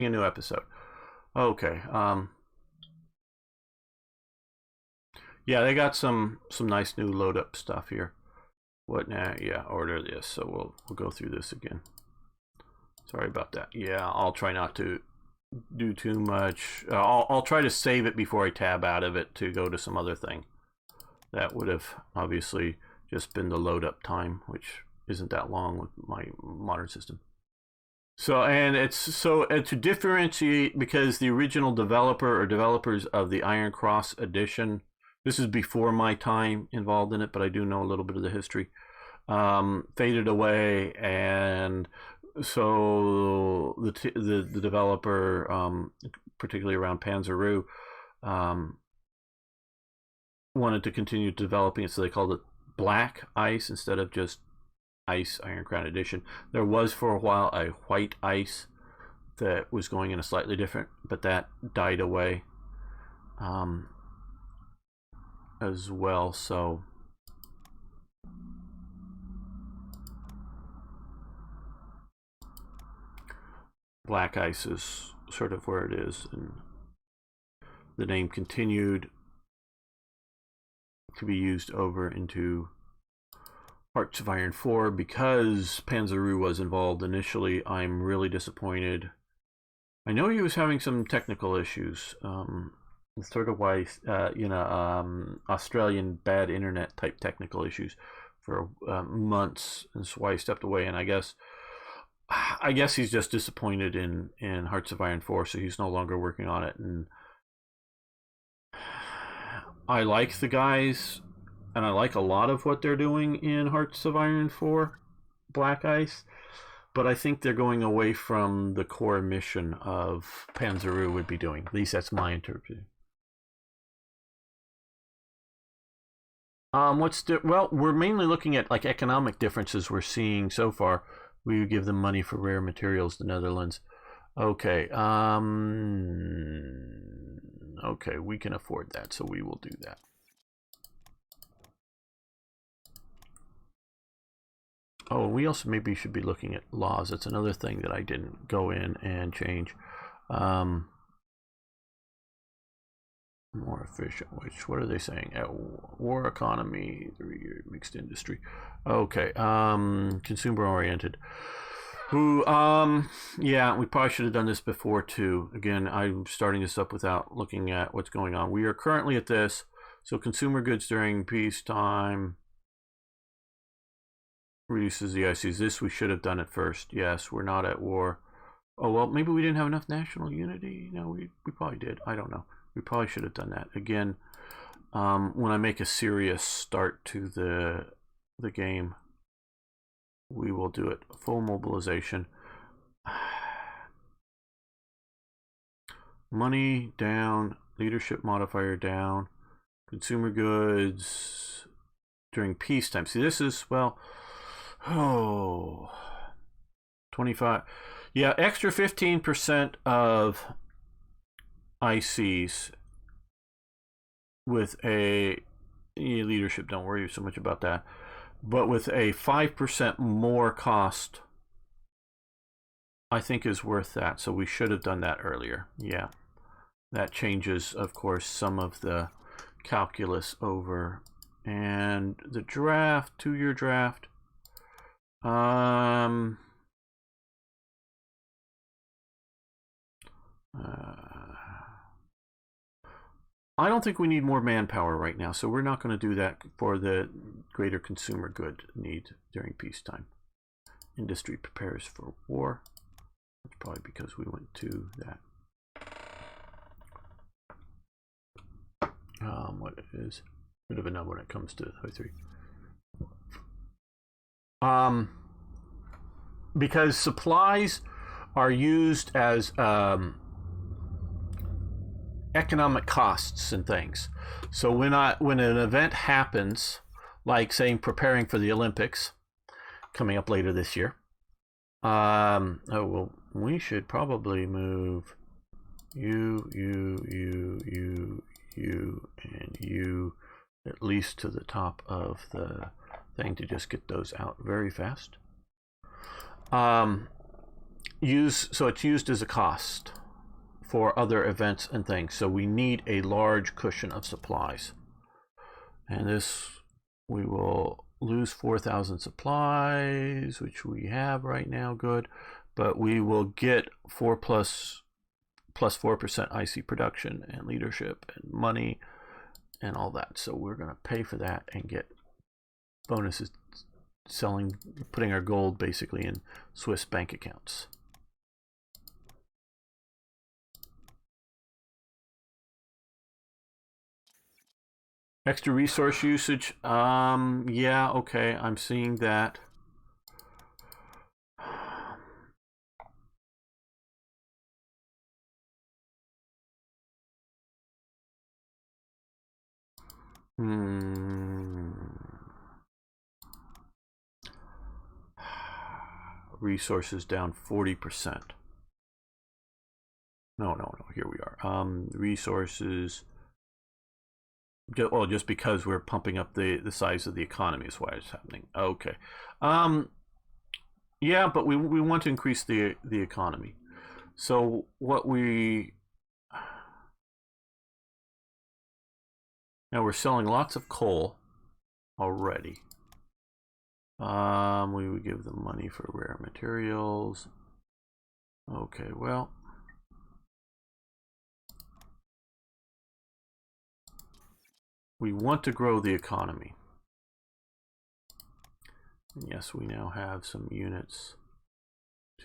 A new episode. Okay. Yeah, they got some nice new load up stuff here. What now? Yeah, order this. So we'll go through this again. Sorry about that. Yeah, I'll try not to do too much. I'll try to save it before I tab out of it to go to some other thing. That would have obviously just been the load up time, which isn't that long with my modern system. So, and to differentiate, because the original developer or developers of the Iron Cross edition, this is before my time involved in it, but I do know a little bit of the history, faded away, and so the developer, particularly around Panzeroo, wanted to continue developing it, so they called it Black Ice instead of just Ice Iron Crown Edition. There was for a while a White Ice that was going in a slightly different, but that died away as well. So Black Ice is sort of where it is, and the name continued to be used over into Hearts of Iron 4 because Panzeroo was involved initially. I'm really disappointed. I know he was having some technical issues, sort of why, Australian bad internet type technical issues for months. That's why he stepped away, and I guess he's just disappointed in Hearts of Iron 4, so he's no longer working on it. And I like the guys, and I like a lot of what they're doing in Hearts of Iron 4 Black Ice, but I think they're going away from the core mission of Panzeroo would be doing. At least that's my interpretation. Well, we're mainly looking at like economic differences we're seeing so far. We give them money for rare materials, the Netherlands. Okay. Okay, we can afford that, so we will do that. Oh, we also maybe should be looking at laws. That's another thing that I didn't go in and change. More efficient, which, what are they saying? War economy, 3-year mixed industry. Okay, consumer oriented. Yeah, we probably should have done this before too. Again, I'm starting this up without looking at what's going on. We are currently at this. So consumer goods during peacetime reduces the ICs. This we should have done it first. Yes, we're not at war. Oh, well, maybe we didn't have enough national unity. No, we probably did. I don't know. We probably should have done that. Again, when I make a serious start to the game, we will do it. Full mobilization. Money down. Leadership modifier down. Consumer goods during peacetime. See, this is, well, 25. Yeah, extra 15% of ICs with a leadership. Don't worry so much about that. But with a 5% more cost, I think is worth that. So we should have done that earlier. Yeah. That changes, of course, some of the calculus over. And the draft, 2-year draft. I don't think we need more manpower right now, so we're not going to do that for the greater consumer good need during peacetime. Industry prepares for war. That's probably because we went to that. What is a bit of a number when it comes to HoI3. Because supplies are used as economic costs and things. So when an event happens, like saying preparing for the Olympics coming up later this year, oh well, we should probably move you, and you at least to the top of the thing to just get those out very fast. it's used as a cost for other events and things. So we need a large cushion of supplies. And this, we will lose 4,000 supplies, which we have right now, good. But we will get 4% plus 4% IC production and leadership and money and all that. So we're going to pay for that and get bonuses selling, putting our gold basically in Swiss bank accounts. Extra resource usage. Yeah, okay, I'm seeing that. Resources down 40%. No, here we are. Resources. Just because we're pumping up the size of the economy is why it's happening. Okay. Yeah, but we want to increase the economy. So what we... Now we're selling lots of coal already. We would give them money for rare materials. Okay, well, we want to grow the economy. And yes, we now have some units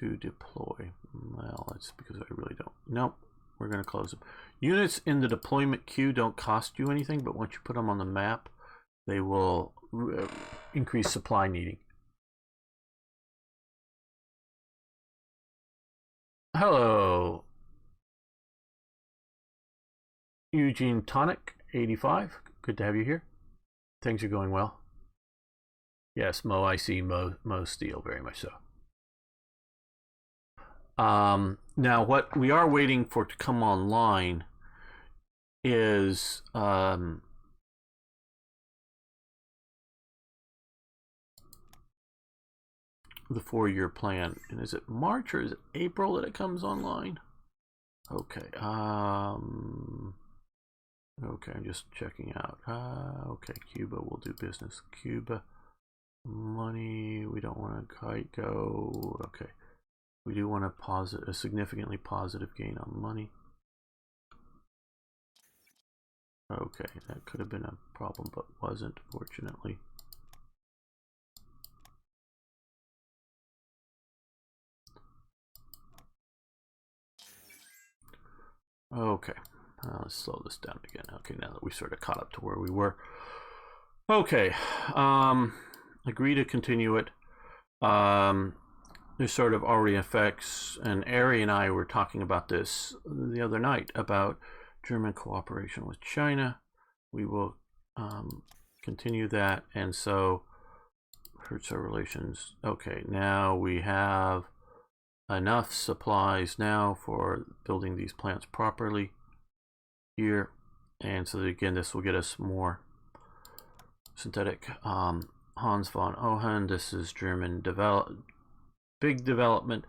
to deploy. Well, that's because I really don't. Nope, we're going to close them. Units in the deployment queue don't cost you anything, but once you put them on the map, they will increase supply needing. Hello, Eugene Tonic 85. Good to have you here. Things are going well. Yes, Mo, I see Mo Steel, very much so. Now, what we are waiting for to come online is the 4-year plan. And is it March or is it April that it comes online? Okay. Okay, I'm just checking out. Okay, Cuba will do business. Cuba. Money, we don't want to quite go. Okay. We do want a significantly positive gain on money. Okay, that could have been a problem, but wasn't, fortunately. Okay, let's slow this down again. Okay, now that we sort of caught up to where we were. Okay, agree to continue it. This sort of already affects, and Ari and I were talking about this the other night, about German cooperation with China. We will continue that, and so hurts our relations. Okay, now we have enough supplies now for building these plants properly here, and so again, this will get us more synthetic. Hans von Ohen, this is German big development.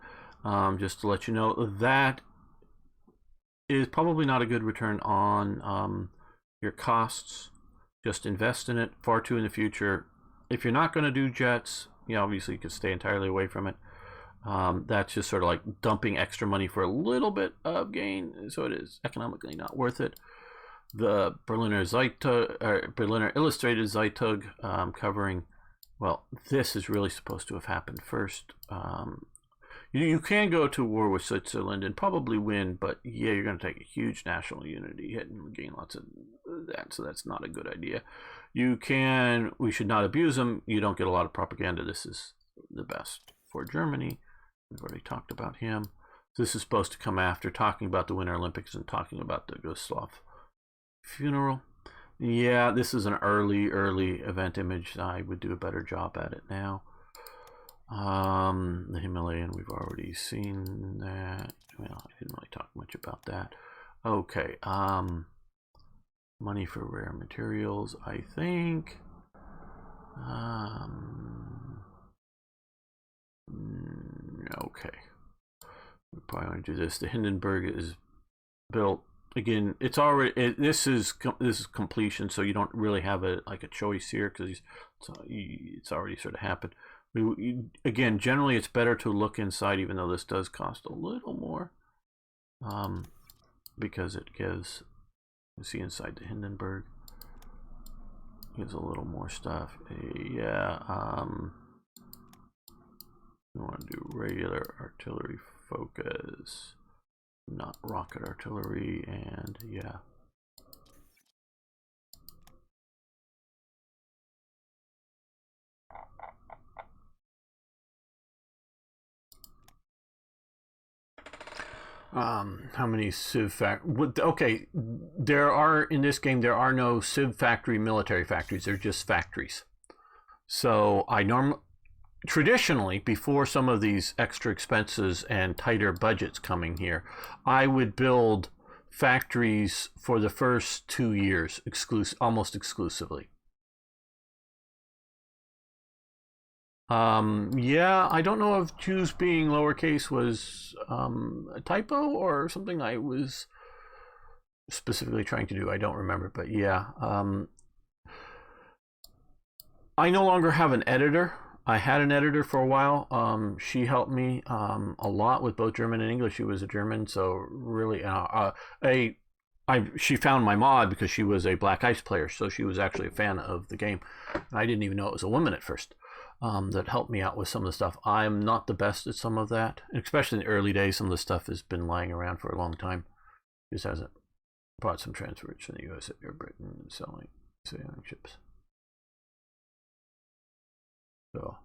Just to let you know, that is probably not a good return on your costs. Just invest in it far too in the future. If you're not going to do jets, obviously you could stay entirely away from it. That's just sort of like dumping extra money for a little bit of gain, so it is economically not worth it. The Berliner Illustrated Zeitung covering, well, this is really supposed to have happened first. You can go to war with Switzerland and probably win, but yeah, you're going to take a huge national unity hit and gain lots of that, so that's not a good idea. We should not abuse them. You don't get a lot of propaganda. This is the best for Germany. We've already talked about him. This is supposed to come after talking about the Winter Olympics and talking about the Gustav funeral. Yeah, this is an early event image. I would do a better job at it now. The Himalayan, we've already seen that. Well, I didn't really talk much about that. Okay, money for rare materials, I think. Okay. probably want to do this. The Hindenburg is built. Again, it's already this is completion, so you don't really have a choice here because it's already sort of happened. Again, generally it's better to look inside, even though this does cost a little more, because it gives, you see inside the Hindenburg, gives a little more stuff. Yeah, we want to do regular artillery focus, not rocket artillery, and yeah. How many civ okay, there are, in this game, there are no civ factory military factories. They're just factories. So traditionally, before some of these extra expenses and tighter budgets coming here, I would build factories for the first 2 years, almost exclusively. Yeah, I don't know if Jews being lowercase was a typo or something I was specifically trying to do. I don't remember, but yeah. I no longer have an editor. I had an editor for a while. She helped me a lot with both German and English. She was a German, so really, she found my mod because she was a Black Ice player, so she was actually a fan of the game. I didn't even know it was a woman at first. That helped me out with some of the stuff. I'm not the best at some of that, especially in the early days. Some of the stuff has been lying around for a long time. Just hasn't brought some transfers from the U.S. or Britain selling chips. So,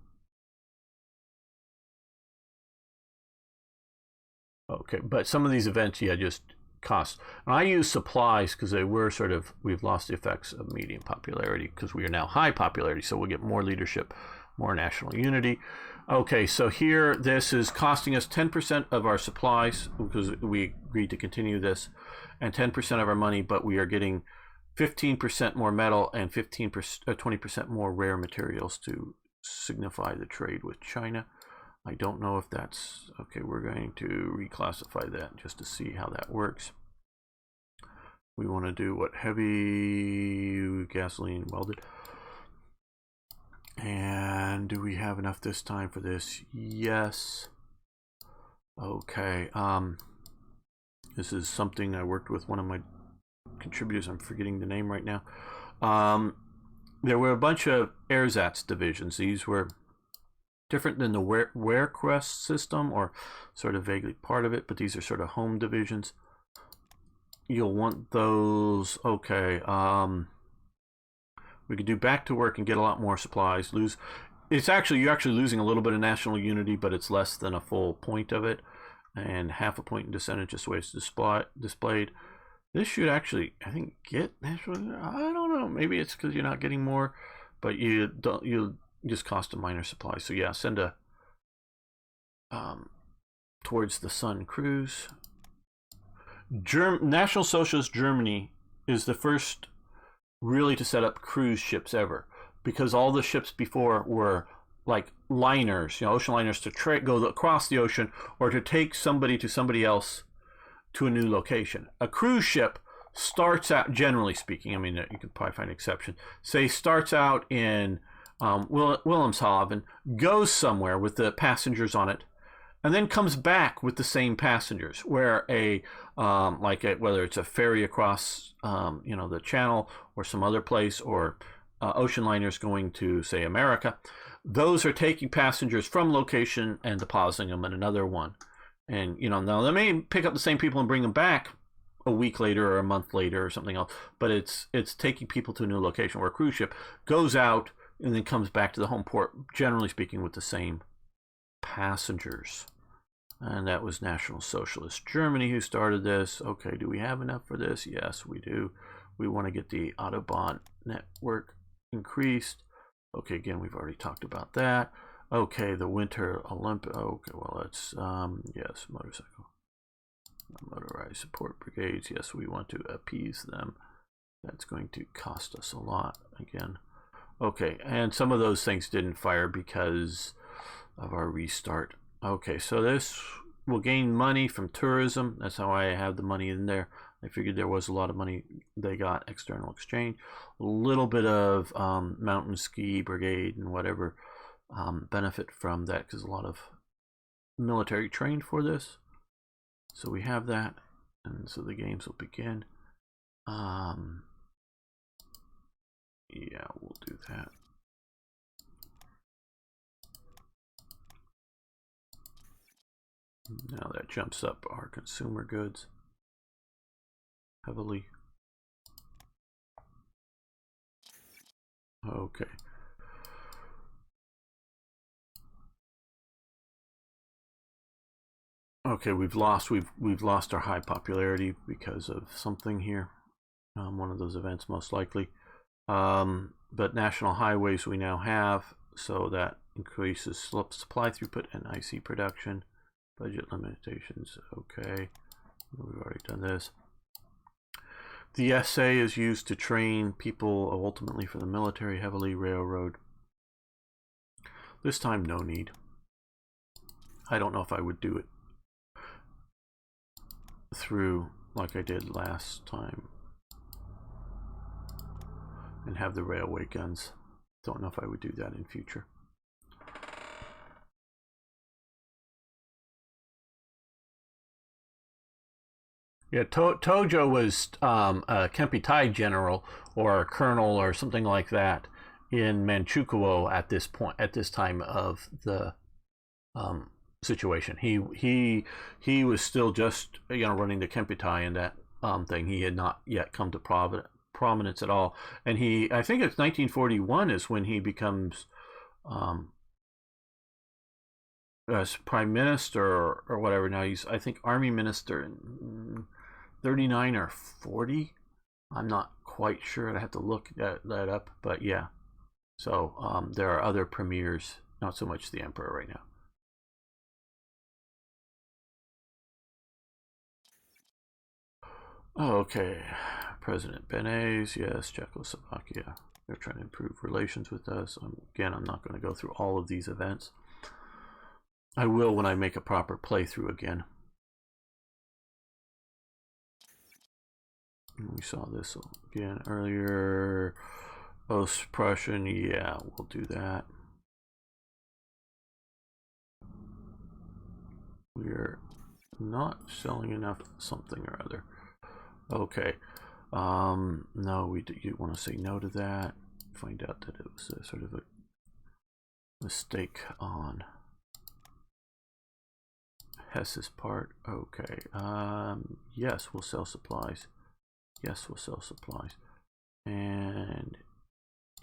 okay, but some of these events, yeah, just cost. And I use supplies because they were sort of, we've lost the effects of medium popularity because we are now high popularity, so we'll get more leadership, more national unity. Okay, so here this is costing us 10% of our supplies because we agreed to continue this, and 10% of our money, but we are getting 15% more metal and 20% more rare materials to signify the trade with China. I don't know if that's okay. We're going to reclassify that just to see how that works. We want to do what? Heavy gasoline welded. And do we have enough this time for this? Yes. Okay. This is something I worked with one of my contributors. I'm forgetting the name right now. There were a bunch of ersatz divisions. These were different than the Wehrquest system, or sort of vaguely part of it, but these are sort of home divisions. You'll want those. Okay. We could do back to work and get a lot more supplies. You're actually losing a little bit of national unity, but it's less than a full point of it, and half a point in descendant just the way it's displayed. This should actually, I think, get national. I don't know. Maybe it's because you're not getting more, but you just cost a minor supply. So yeah, send a towards the sun cruise. National Socialist Germany is the first really to set up cruise ships ever, because all the ships before were like liners, ocean liners to go across the ocean or to take somebody to somebody else to a new location. A cruise ship starts out, generally speaking, I mean, you could probably find exceptions, starts out in Wilhelmshaven, goes somewhere with the passengers on it, and then comes back with the same passengers. Where whether it's a ferry across the channel or some other place, or ocean liners going to, say, America, those are taking passengers from location and depositing them in another one. And now they may pick up the same people and bring them back a week later or a month later or something else, but it's taking people to a new location. Where a cruise ship goes out and then comes back to the home port, generally speaking, with the same passengers. And that was National Socialist Germany who started this. Okay, do we have enough for this? Yes, we do. We want to get the Autobahn network increased. Okay, again, we've already talked about that. Okay, the Winter Olympic. Okay, well, let's, yes, motorized support brigades. Yes, we want to appease them. That's going to cost us a lot again. Okay, and some of those things didn't fire because of our restart. Okay, so this we'll gain money from tourism. That's how I have the money in there. I figured there was a lot of money they got, external exchange. A little bit of mountain ski brigade and whatever benefit from that, because a lot of military trained for this. So we have that, and so the games will begin. Yeah, we'll do that. Now that jumps up our consumer goods heavily. Okay. Okay, we've lost our high popularity because of something here. One of those events, most likely. But national highways we now have, so that increases supply throughput and IC production. Budget limitations, okay. We've already done this. The SA is used to train people ultimately for the military, heavily railroad. This time, no need. I don't know if I would do it through like I did last time and have the railway guns. Don't know if I would do that in future. Yeah, Tojo was a Kempitai general or a colonel or something like that in Manchukuo at this point, at this time of the situation. He was still just running the Kempitai and that thing. He had not yet come to prominence at all. And I think it's 1941 is when he becomes as prime minister or whatever. Now he's, I think, army minister in 39 or 40. I'm not quite sure. I have to look that up. But yeah. So there are other premiers, not so much the emperor right now. Oh, okay. President Benes, yes, Czechoslovakia. They're trying to improve relations with us. Again, I'm not going to go through all of these events. I will when I make a proper playthrough again. We saw this again earlier. Ost-Prussian, yeah, we'll do that. We're not selling enough something or other. Okay. No, you want to say no to that. Find out that it was a sort of a mistake on Hess's part. Okay. Yes, we'll sell supplies. Yes, we'll sell supplies. And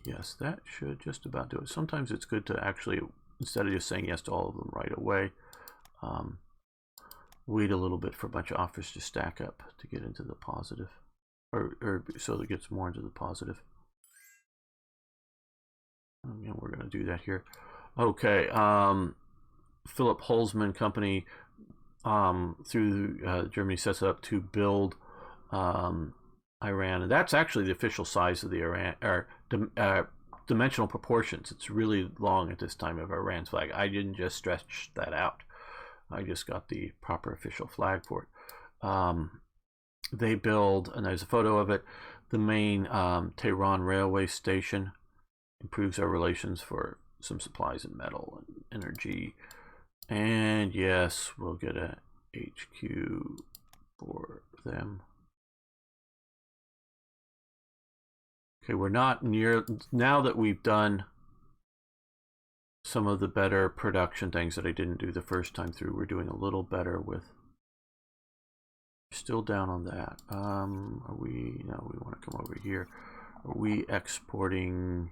yes, that should just about do it. Sometimes it's good to actually, instead of just saying yes to all of them right away, wait a little bit for a bunch of offers to stack up to get into the positive, or so that it gets more into the positive. And we're going to do that here. Okay. Philip Holzman Company through Germany sets up to build Iran, and that's actually the official size of the Iran, or dimensional proportions. It's really long at this time of Iran's flag. I didn't just stretch that out. I just got the proper official flag for it. They build, and there's a photo of it, the main Tehran railway station. Improves our relations for some supplies and metal and energy. And yes, we'll get a HQ for them. Okay, we're not near, now that we've done some of the better production things that I didn't do the first time through, we're doing a little better with, still down on that. Are we, no, we want to come over here. Are we exporting?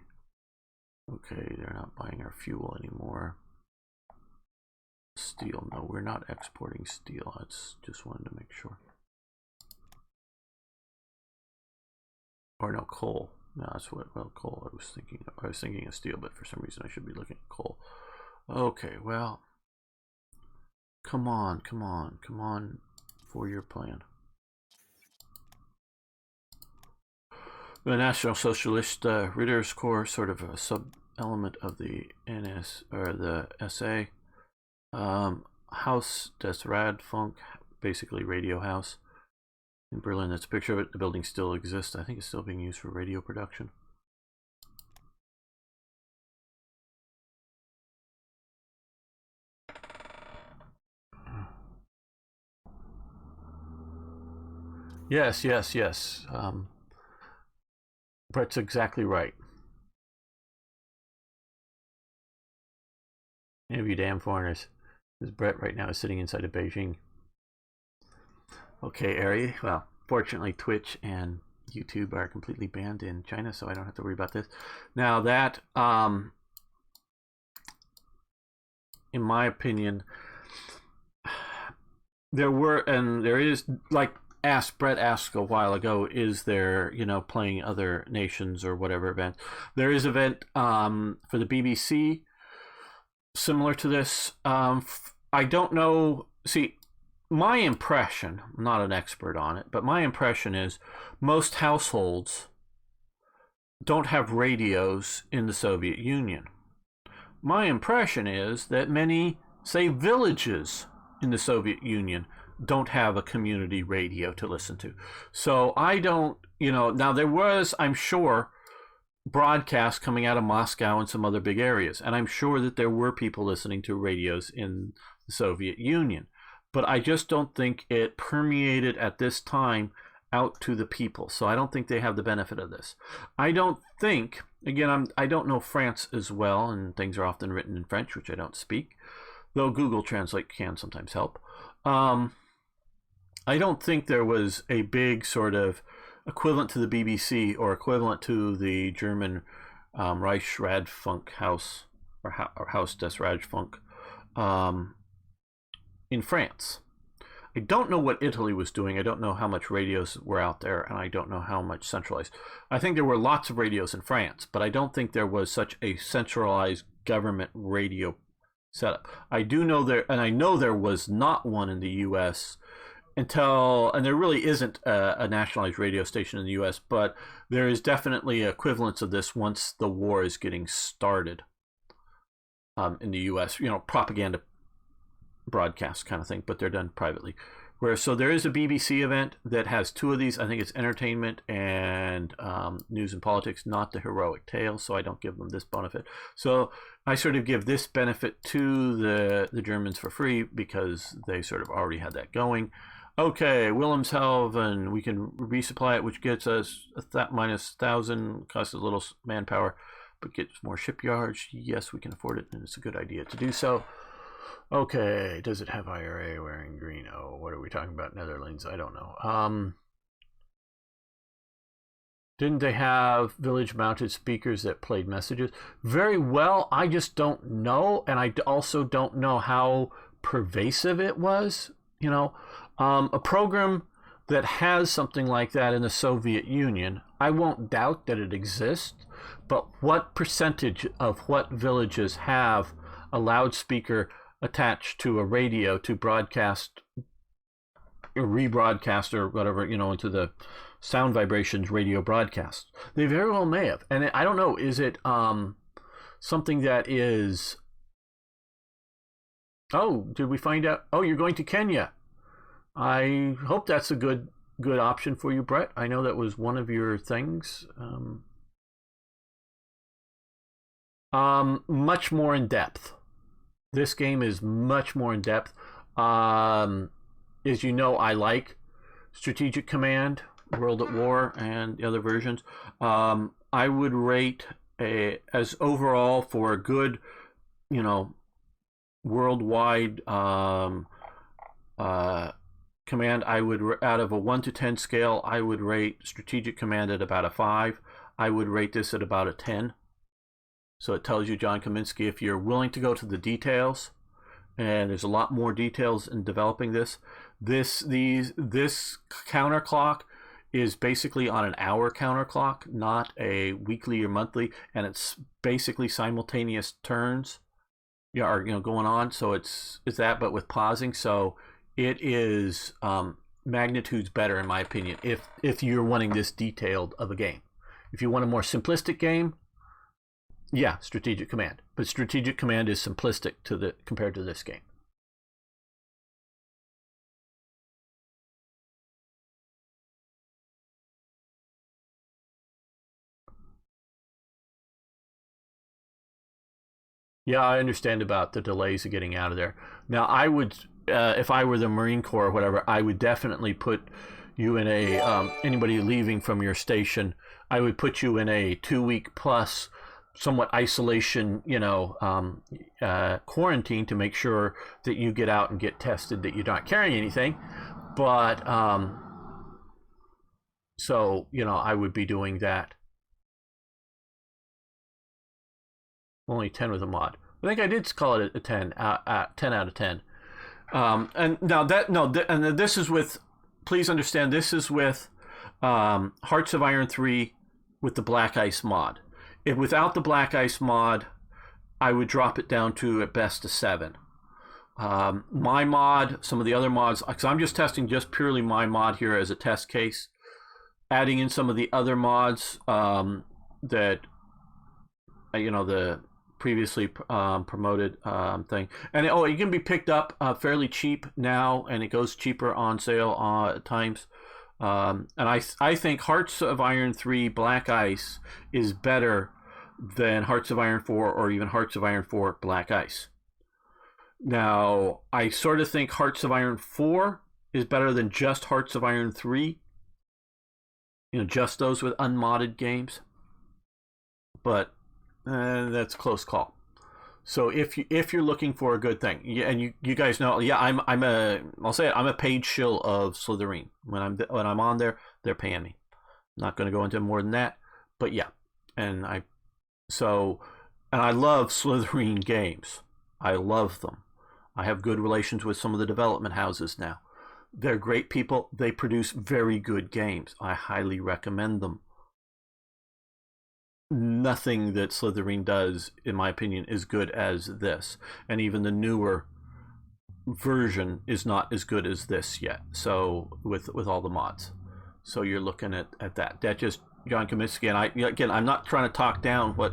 Okay, they're not buying our fuel anymore. Steel, no, we're not exporting steel. That's just wanted to make sure. Or no, coal. No, that's what, well, coal I was thinking of. I was thinking of steel, but for some reason I should be looking at coal. Okay, well, come on for your plan. The National Socialist Ritters Corps, sort of a sub element of the NS or the SA. Haus des Radfunk, basically radio house in Berlin. That's a picture of it. The building still exists. I think it's still being used for radio production. Yes, yes, yes. Brett's exactly right. Any of you damn foreigners. This Brett right now is sitting inside of Beijing. Okay, Ari. Well, fortunately, Twitch and YouTube are completely banned in China, so I don't have to worry about this. Now that, in my opinion, there is, like Brett asked a while ago, is there, playing other nations or whatever event? There is an event for the BBC similar to this. I don't know. See, my impression, I'm not an expert on it, but my impression is most households don't have radios in the Soviet Union. My impression is that many, say, villages in the Soviet Union don't have a community radio to listen to. So I don't, now there was, I'm sure, broadcasts coming out of Moscow and some other big areas. And I'm sure that there were people listening to radios in the Soviet Union. But I just don't think it permeated at this time out to the people. So I don't think they have the benefit of this. I don't think, again, I don't know France as well, and things are often written in French, which I don't speak, though Google Translate can sometimes help. I don't think there was a big sort of equivalent to the BBC or equivalent to the German Reichsradfunk House or Haus des Radfunk in France. I don't know what Italy was doing. I don't know how much radios were out there, and I don't know how much centralized. I think there were lots of radios in France, but I don't think there was such a centralized government radio setup. I do know there, and I know there was not one in the U.S. and there really isn't a nationalized radio station in the U.S., but there is definitely equivalents of this once the war is getting started in the U.S., propaganda broadcast kind of thing, but they're done privately. So there is a BBC event that has two of these. I think it's entertainment and news and politics, not the heroic tale, so I don't give them this benefit. So I sort of give this benefit to the Germans for free because they sort of already had that going. Okay, Wilhelmshaven, we can resupply it, which gets us minus 1,000, costs a little manpower, but gets more shipyards. Yes, we can afford it, and it's a good idea to do so. Okay, does it have IRA wearing green? Oh, what are we talking about? Netherlands? I don't know. Didn't they have village-mounted speakers that played messages? Very well. I just don't know, and I also don't know how pervasive it was. A program that has something like that in the Soviet Union, I won't doubt that it exists, but what percentage of what villages have a loudspeaker attached to a radio to broadcast or rebroadcast or whatever, into the sound vibrations radio broadcast? They very well may have. And I don't know, is it something that is... Oh, did we find out? Oh, you're going to Kenya. I hope that's a good option for you, Brett. I know that was one of your things. Much more in depth. This game is much more in depth. As you know, I like Strategic Command, World at War, and the other versions. I would rate as overall for a good, worldwide command. I would, out of a 1 to 10 scale, I would rate Strategic Command at about a 5. I would rate this at about a 10. So it tells you, John Kaminsky, if you're willing to go to the details, and there's a lot more details in developing this. This counterclock is basically on an hour counterclock, not a weekly or monthly, and it's basically simultaneous turns, are going on. So it's that, but with pausing. So it is magnitudes better, in my opinion, if you're wanting this detailed of a game. If you want a more simplistic game, yeah, Strategic Command. But Strategic Command is simplistic compared to this game. Yeah, I understand about the delays of getting out of there. Now, I would, if I were the Marine Corps or whatever, I would definitely put you in a, anybody leaving from your station, I would put you in a 2 week plus somewhat isolation, quarantine to make sure that you get out and get tested, that you're not carrying anything. But, so, I would be doing that. Only 10 with a mod. I think I did call it a 10, 10 out of 10. And now that, no, and this is with, please understand, this is with Hearts of Iron 3 with the Black Ice mod. If without the Black Ice mod, I would drop it down to at best a 7. My mod, some of the other mods, because I'm just testing just purely my mod here as a test case, adding in some of the other mods that, the previously promoted thing. And it can be picked up fairly cheap now, and it goes cheaper on sale at times. And I think Hearts of Iron 3 Black Ice is better than Hearts of Iron 4 or even Hearts of Iron 4 Black Ice. Now, I sort of think Hearts of Iron 4 is better than just Hearts of Iron 3. Just those with unmodded games. But that's a close call. So if you're looking for a good thing, and you guys know, I'll say it, I'm a paid shill of Slitherine. When I'm on there, they're paying me. I'm not going to go into more than that, but yeah, and I love Slitherine games. I love them. I have good relations with some of the development houses now. They're great people. They produce very good games. I highly recommend them. Nothing that Slitherine does, in my opinion, is good as this. And even the newer version is not as good as this yet. So with all the mods. So you're looking at that. That just John Kaminsky, and I'm not trying to talk down what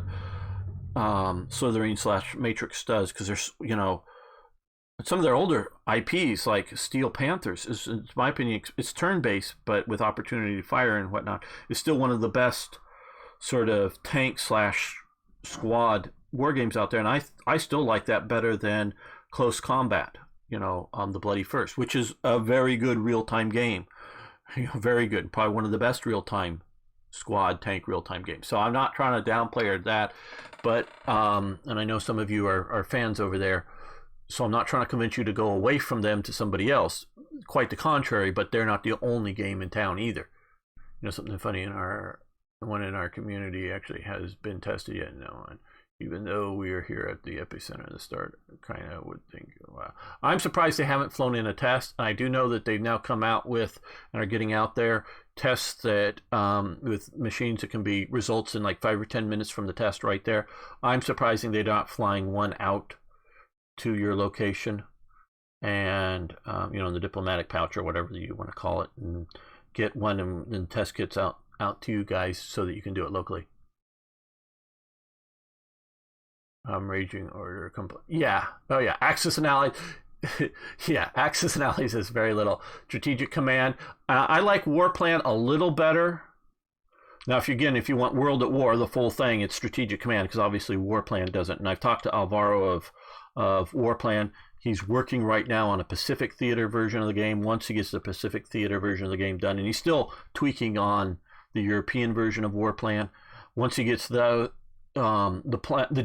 Slitherine / Matrix does, because there's some of their older IPs like Steel Panthers is, in my opinion, it's turn-based, but with opportunity to fire and whatnot, is still one of the best sort of tank / squad war games out there, and I still like that better than Close Combat, the Bloody First, which is a very good real-time game. Very good, probably one of the best real-time squad tank real-time games. So I'm not trying to downplay that, but and I know some of you are fans over there, so I'm not trying to convince you to go away from them to somebody else. Quite the contrary, but they're not the only game in town either. Something funny, one in our community actually has been tested yet. No, and even though we are here at the epicenter at the start, kind of would think, wow. I'm surprised they haven't flown in a test. I do know that they've now come out with and are getting out there tests that with machines that can be results in like 5 or 10 minutes from the test right there. I'm surprised they're not flying one out to your location and in the diplomatic pouch or whatever you want to call it, and get one and test kits out to you guys so that you can do it locally. Raging order yeah. Oh yeah, Axis and Allies. Yeah, Axis and Allies is very little. Strategic Command, I like War Plan a little better. Now, if you want World at War, the full thing, it's Strategic Command, because obviously War Plan doesn't. And I've talked to Alvaro of War Plan. He's working right now on a Pacific Theater version of the game. Once he gets the Pacific Theater version of the game done, and he's still tweaking on the European version of War Plan. Once he gets the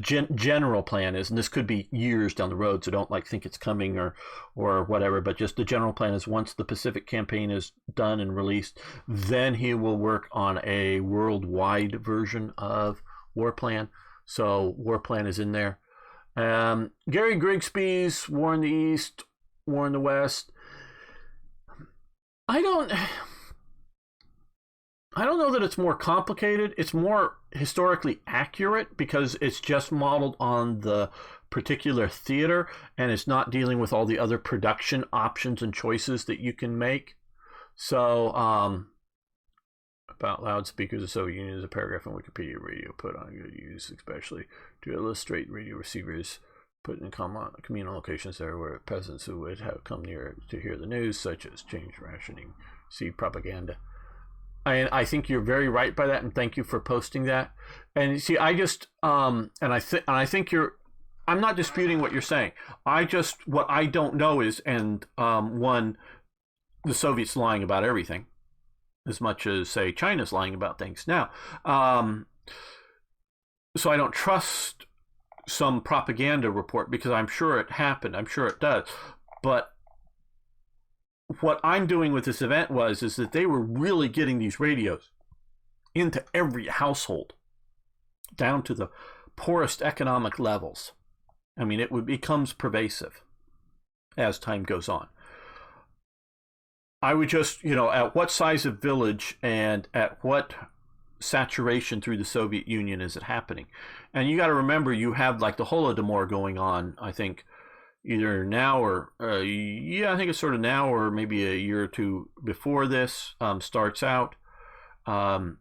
general plan is, and this could be years down the road, so don't think it's coming or whatever, but just the general plan is, once the Pacific campaign is done and released, then he will work on a worldwide version of War Plan. So War Plan is in there. Gary Grigsby's War in the East, War in the West. I don't know that it's more complicated. It's more historically accurate because it's just modeled on the particular theater, and it's not dealing with all the other production options and choices that you can make. So, about loudspeakers, the Soviet Union is a paragraph in Wikipedia. Radio put on good use, especially to illustrate radio receivers put in communal locations there where peasants who would have come near to hear the news, such as change rationing, see propaganda. I think you're very right by that, and thank you for posting that. And see, I just I think I'm not disputing what you're saying. What I don't know is, and one, the Soviets lying about everything, as much as say China's lying about things now. So I don't trust some propaganda report because I'm sure it happened. I'm sure it does. But what I'm doing with this event is that they were really getting these radios into every household, down to the poorest economic levels. I mean, becomes pervasive as time goes on. I would just, at what size of village and at what saturation through the Soviet Union is it happening? And you got to remember, you have like the Holodomor going on, I think, either now or, I think it's sort of now or maybe a year or two before this starts out going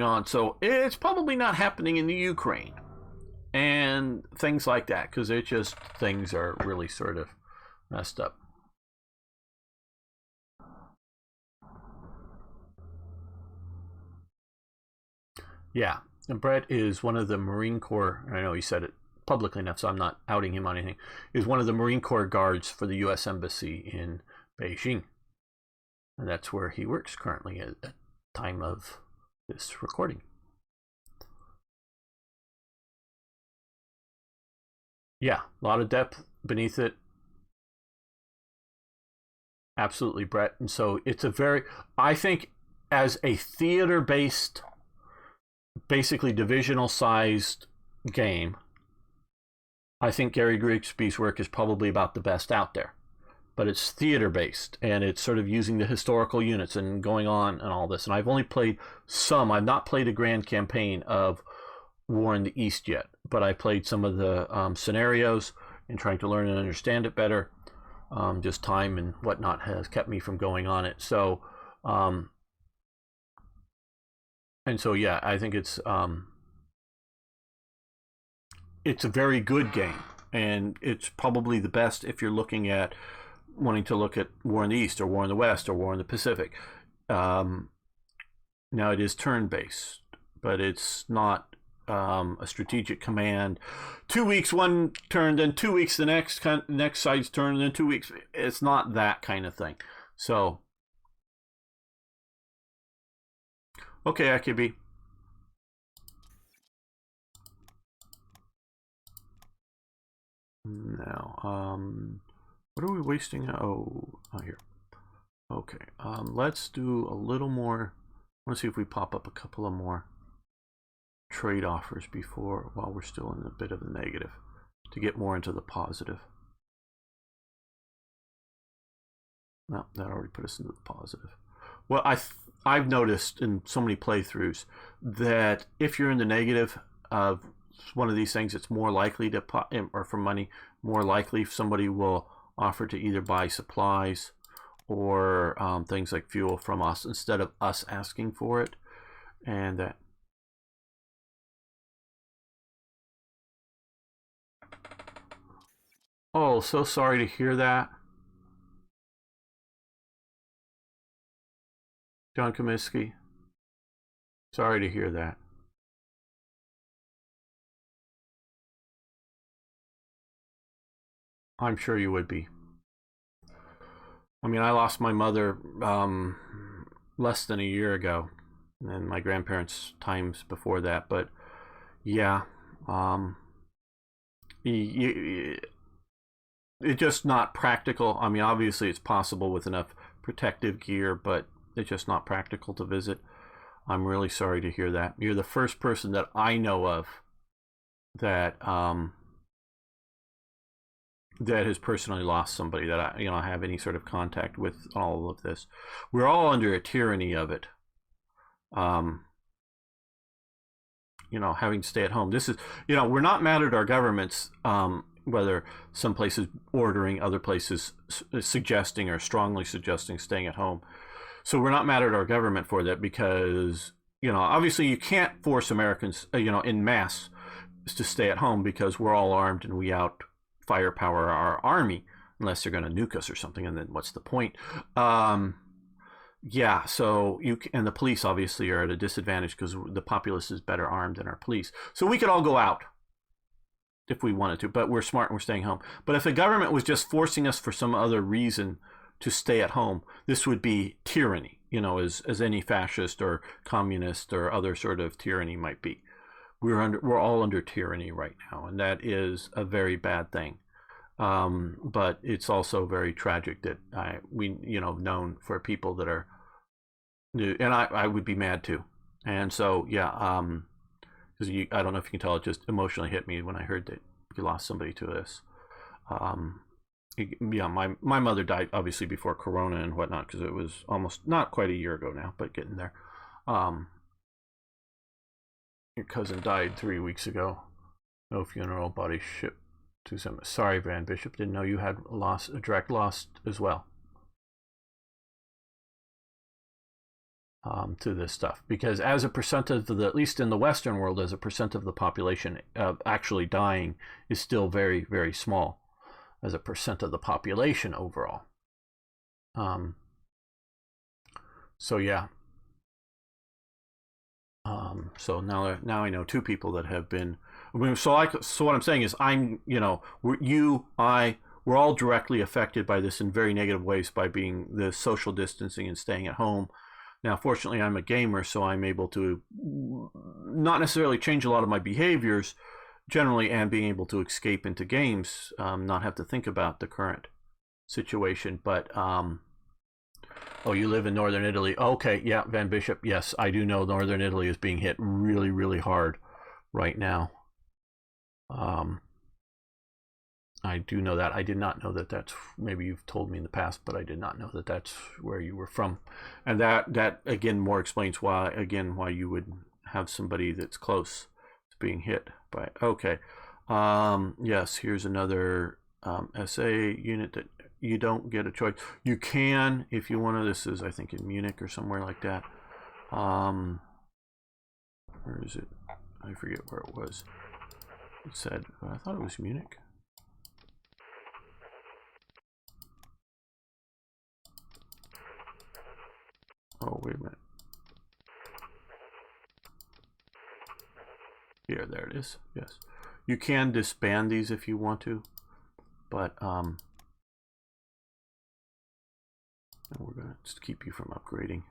on. So it's probably not happening in the Ukraine and things like that, because things are really sort of messed up. Yeah, and Brett is one of the Marine Corps. I know he said it publicly enough, so I'm not outing him on anything. Is one of the Marine Corps guards for the U.S. Embassy in Beijing, and that's where he works currently at the time of this recording. Yeah, a lot of depth beneath it. Absolutely, Brett. And so it's I think as a theater-based, basically divisional sized game, I think Gary Grigsby's work is probably about the best out there. But it's theater based, and it's sort of using the historical units and going on and all this. And I've only played some. I've not played a grand campaign of War in the East yet, but I played some of the scenarios and trying to learn and understand it better. Just time and whatnot has kept me from going on it. So, and so yeah, I think it's a very good game, and it's probably the best if you're wanting to look at War in the East or War in the West or War in the Pacific. Now it is turn-based, but it's not a strategic command. 2 weeks, one turn, then 2 weeks the next side's turn, and then 2 weeks. It's not that kind of thing. So, okay, AKB. Now, what are we wasting? Oh, here. Okay, let's do a little more. Let's see if we pop up a couple of more trade offers while we're still in a bit of the negative, to get more into the positive. No, that already put us into the positive. Well, I've noticed in so many playthroughs that if you're in the negative of one of these things, it's more likely to or for money, more likely somebody will offer to either buy supplies or things like fuel from us instead of us asking for it. And that. Oh, so sorry to hear that, John Comiskey. Sorry to hear that. I'm sure you would be. I mean, I lost my mother less than a year ago, and my grandparents times before that. But yeah, it's just not practical. I mean, obviously it's possible with enough protective gear, but it's just not practical to visit. I'm really sorry to hear that. You're the first person that I know of that that has personally lost somebody that I have any sort of contact with all of this. We're all under a tyranny of it. Having to stay at home. This is, we're not mad at our governments, whether some places ordering, other places suggesting or strongly suggesting staying at home. So we're not mad at our government for that because, obviously you can't force Americans, en masse to stay at home because we're all armed and we out firepower our army unless they're going to nuke us or something, and then what's the point? Yeah, so and the police obviously are at a disadvantage because the populace is better armed than our police. So we could all go out if we wanted to, but we're smart and we're staying home. But if the government was just forcing us for some other reason to stay at home, this would be tyranny, as any fascist or communist or other sort of tyranny might be. We're all under tyranny right now, and that is a very bad thing. But it's also very tragic that known for people that are new, and I would be mad too. And so, yeah, because I don't know if you can tell, it just emotionally hit me when I heard that you lost somebody to this. My mother died obviously before Corona and whatnot, because it was almost not quite a year ago now, but getting there. Your cousin died 3 weeks ago. No funeral, body shipped to some. Sorry, Van Bishop, didn't know you had a direct loss as well. To this stuff, because as a percent of at least in the Western world, as a percent of the population actually dying is still very, very small as a percent of the population overall. So yeah. So now I know two people that have been. So what I'm saying is we're all directly affected by this in very negative ways by being the social distancing and staying at home. Now, fortunately, I'm a gamer, so I'm able to not necessarily change a lot of my behaviors generally, and being able to escape into games, not have to think about the current situation. But, oh, you live in northern Italy. Okay, yeah, Van Bishop, yes, I do know northern Italy is being hit really, really hard right now. I do know that. I did not know that that's, maybe you've told me in the past, but I did not know that that's where you were from. And that again more explains why you would have somebody that's close to being hit by. Okay. Yes, here's another SA unit that you don't get a choice. You can if you want to. This is, I think, in Munich or somewhere like that. Where is it? I forget where it was. It said, I thought it was Munich. Oh, wait a minute. Here, there it is. Yes. You can disband these if you want to, but and we're going to just keep you from upgrading.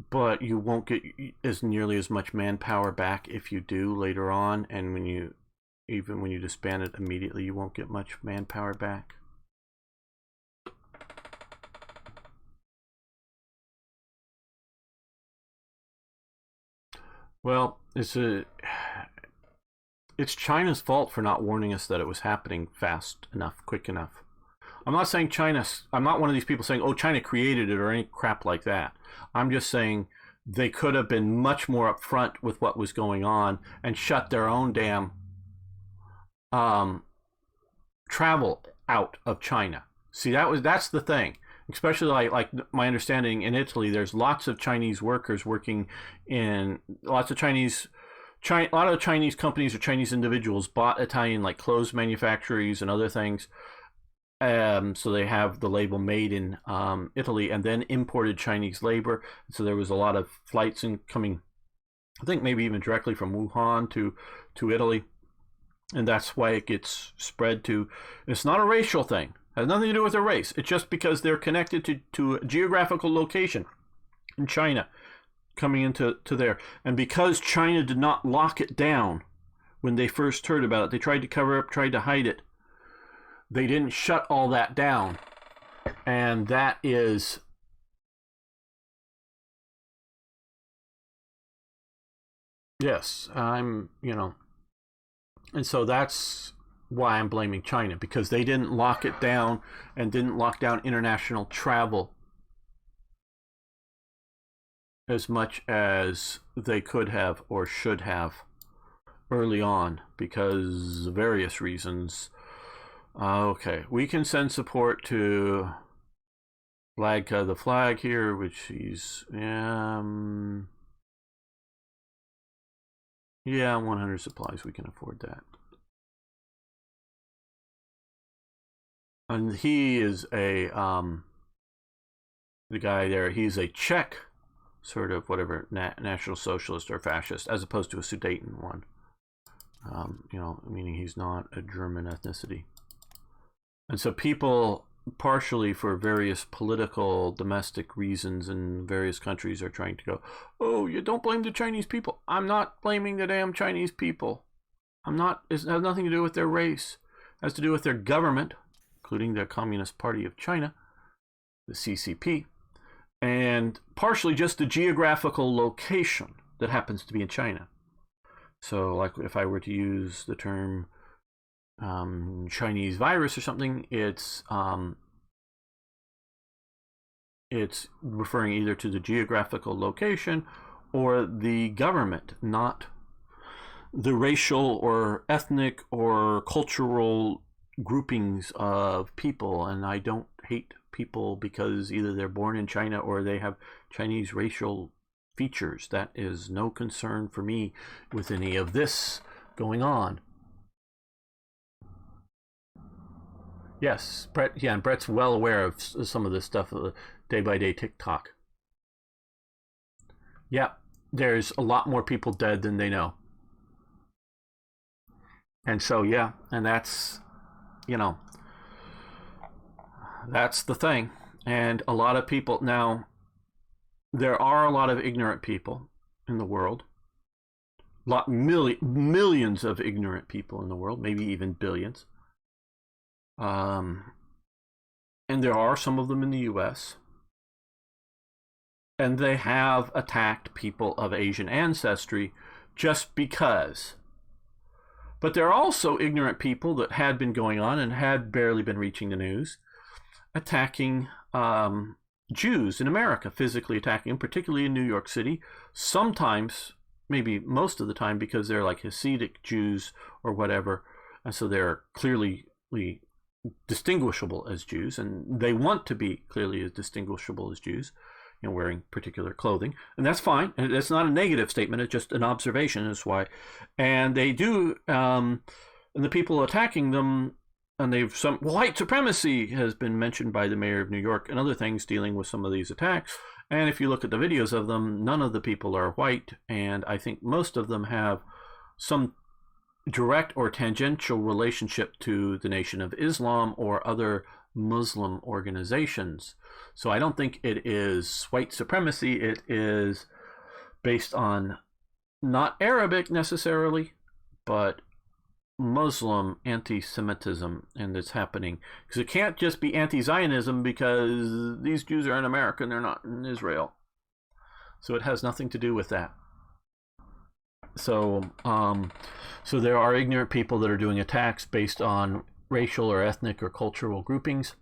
But you won't get as nearly as much manpower back if you do later on, and even when you disband it immediately, you won't get much manpower back. Well, it's China's fault for not warning us that it was happening fast enough, quick enough. I'm not saying I'm not one of these people saying, oh, China created it or any crap like that. I'm just saying they could have been much more upfront with what was going on and shut their own damn travel out of China. See, that's the thing. Especially like my understanding in Italy, there's lots of Chinese workers working in a lot of Chinese companies or Chinese individuals bought Italian like clothes manufacturers and other things. So they have the label made in Italy, and then imported Chinese labor. So there was a lot of flights coming, I think maybe even directly from Wuhan to Italy, and that's why it gets spread to. It's not a racial thing. It has nothing to do with their race. It's just because they're connected to a geographical location in China, coming into there, and because China did not lock it down when they first heard about it, they tried to cover up, tried to hide it. They didn't shut all that down, and that is yes, and so that's why I'm blaming China, because they didn't lock it down and didn't lock down international travel as much as they could have or should have early on, because various reasons. Okay, we can send support to Vladka the Flag here, which he's yeah, 100 supplies, we can afford that. And he is the guy there, he's a Czech sort of whatever national socialist or fascist, as opposed to a Sudeten one. You know, meaning he's not a German ethnicity. And so people, partially for various political domestic reasons in various countries, are trying to go, oh, you don't blame the Chinese people. I'm not blaming the damn Chinese people. I'm not. It has nothing to do with their race. It has to do with their government, including the Communist Party of China, the CCP, and partially just the geographical location that happens to be in China. So, like, if I were to use the term Chinese virus or something, it's referring either to the geographical location or the government, not the racial or ethnic or cultural groupings of people. And I don't hate people because either they're born in China or they have Chinese racial features. That is no concern for me with any of this going on. Yes, Brett. Yeah, and Brett's well aware of some of this stuff, day by day TikTok. Yeah, there's a lot more people dead than they know. And so, yeah, and that's, you know, that's the thing. And a lot of people, now, there are a lot of ignorant people in the world. Millions of ignorant people in the world, maybe even billions. And there are some of them in the US. And they have attacked people of Asian ancestry just because. But there are also ignorant people that had been going on and had barely been reaching the news, attacking Jews in America, physically attacking them, particularly in New York City, sometimes, maybe most of the time, because they're like Hasidic Jews or whatever, and so they're clearly distinguishable as Jews, and they want to be clearly as distinguishable as Jews, you know, wearing particular clothing, and that's fine. And that's not a negative statement; it's just an observation. That's why, and they do, and the people attacking them, and they've some white supremacy has been mentioned by the mayor of New York and other things dealing with some of these attacks. And if you look at the videos of them, none of the people are white, and I think most of them have some direct or tangential relationship to the Nation of Islam or other Muslim organizations. So I don't think it is white supremacy. It is based on not Arabic necessarily, but Muslim anti-Semitism, and it's happening because it can't just be anti-Zionism because these Jews are in America and they're not in Israel. So it has nothing to do with that. So, so there are ignorant people that are doing attacks based on racial or ethnic or cultural groupings.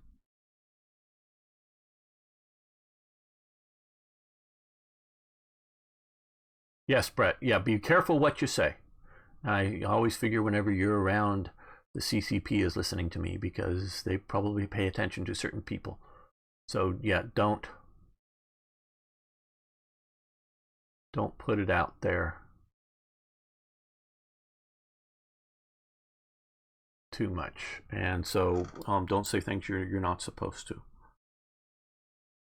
Yes, Brett. Yeah, be careful what you say. I always figure whenever you're around, the CCP is listening to me because they probably pay attention to certain people. So yeah, don't put it out there too much. And so don't say things you're not supposed to.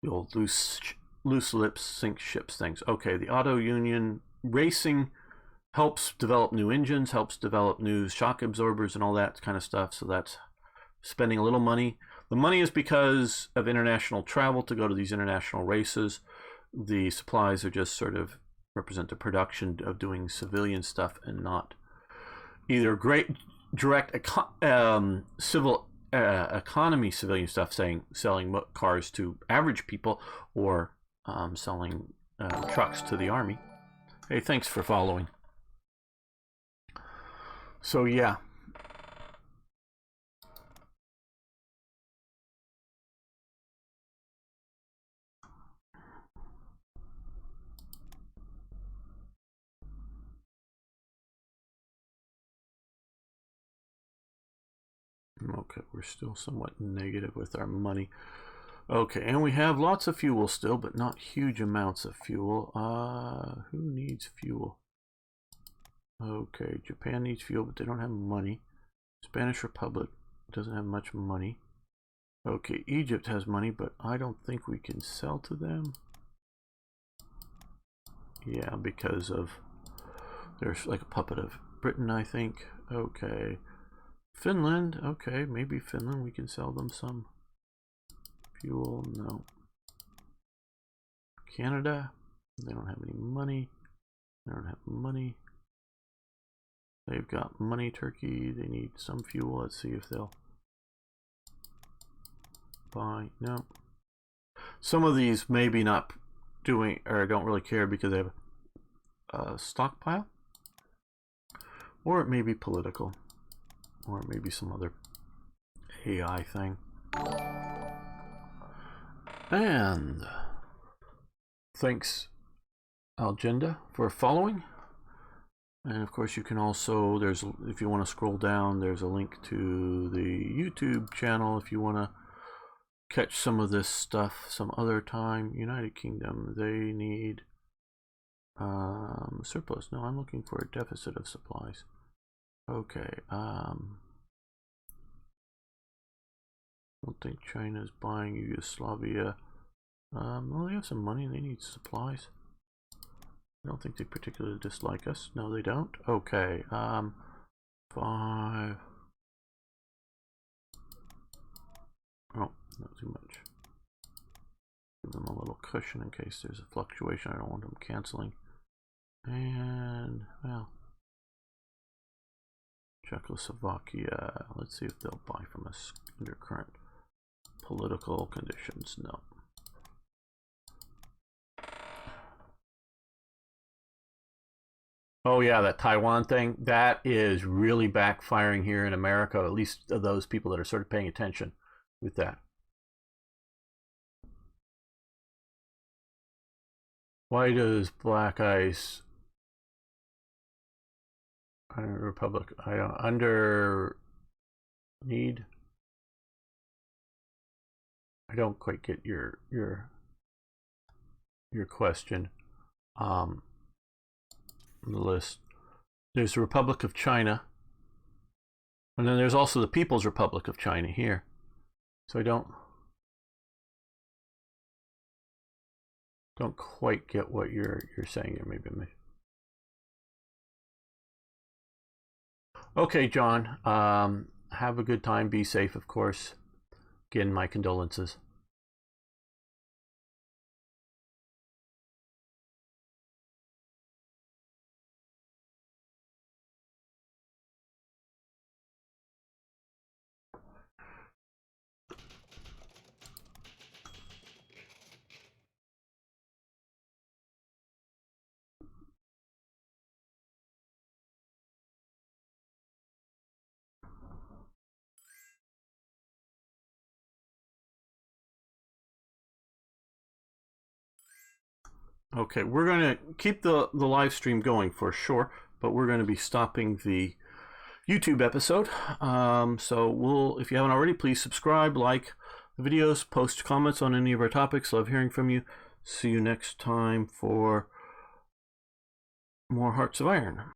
You'll loose lips sink ships things. Okay, the auto union racing helps develop new engines, helps develop new shock absorbers and all that kind of stuff. So that's spending a little money. The money is because of international travel to go to these international races. The supplies are just sort of represent the production of doing civilian stuff and not either great direct civil economy civilian stuff, saying selling cars to average people or selling trucks to the army. Hey, thanks for following. So yeah. Okay, we're still somewhat negative with our money. Okay, and we have lots of fuel still, but not huge amounts of fuel. Who needs fuel? Okay, Japan needs fuel, but they don't have money. Spanish Republic doesn't have much money. Okay, Egypt has money, but I don't think we can sell to them. Yeah, because of there's like a puppet of Britain, I think. Okay. Finland. Okay, maybe Finland. We can sell them some fuel. No. Canada. They don't have any money. They don't have money. They've got money. Turkey. They need some fuel. Let's see if they'll buy. No. Some of these maybe not doing, or don't really care because they have a stockpile. Or it may be political. Or it may be some other AI thing. And thanks, Algenda, for following. And of course you can also, there's, if you want to scroll down, there's a link to the YouTube channel if you want to catch some of this stuff some other time. United Kingdom, they need surplus. No, I'm looking for a deficit of supplies. Okay, I don't think China's buying Yugoslavia. Well, they have some money and they need supplies. I don't think they particularly dislike us. No, they don't. Okay, 5. Oh, not too much. Give them a little cushion in case there's a fluctuation. I don't want them canceling. And, well, Czechoslovakia. Let's see if they'll buy from us under current political conditions. No. Oh yeah, that Taiwan thing, that is really backfiring here in America, at least those people that are sort of paying attention with that. Why does black ice Republic under need? I don't quite get your question. The list. There's the Republic of China, and then there's also the People's Republic of China here. So I don't quite get what you're saying here. Maybe. Okay, John. Have a good time. Be safe, of course. Again, my condolences. Okay, we're going to keep the live stream going for sure, but we're going to be stopping the YouTube episode. So if you haven't already, please subscribe, like the videos, post comments on any of our topics. Love hearing from you. See you next time for more Hearts of Iron.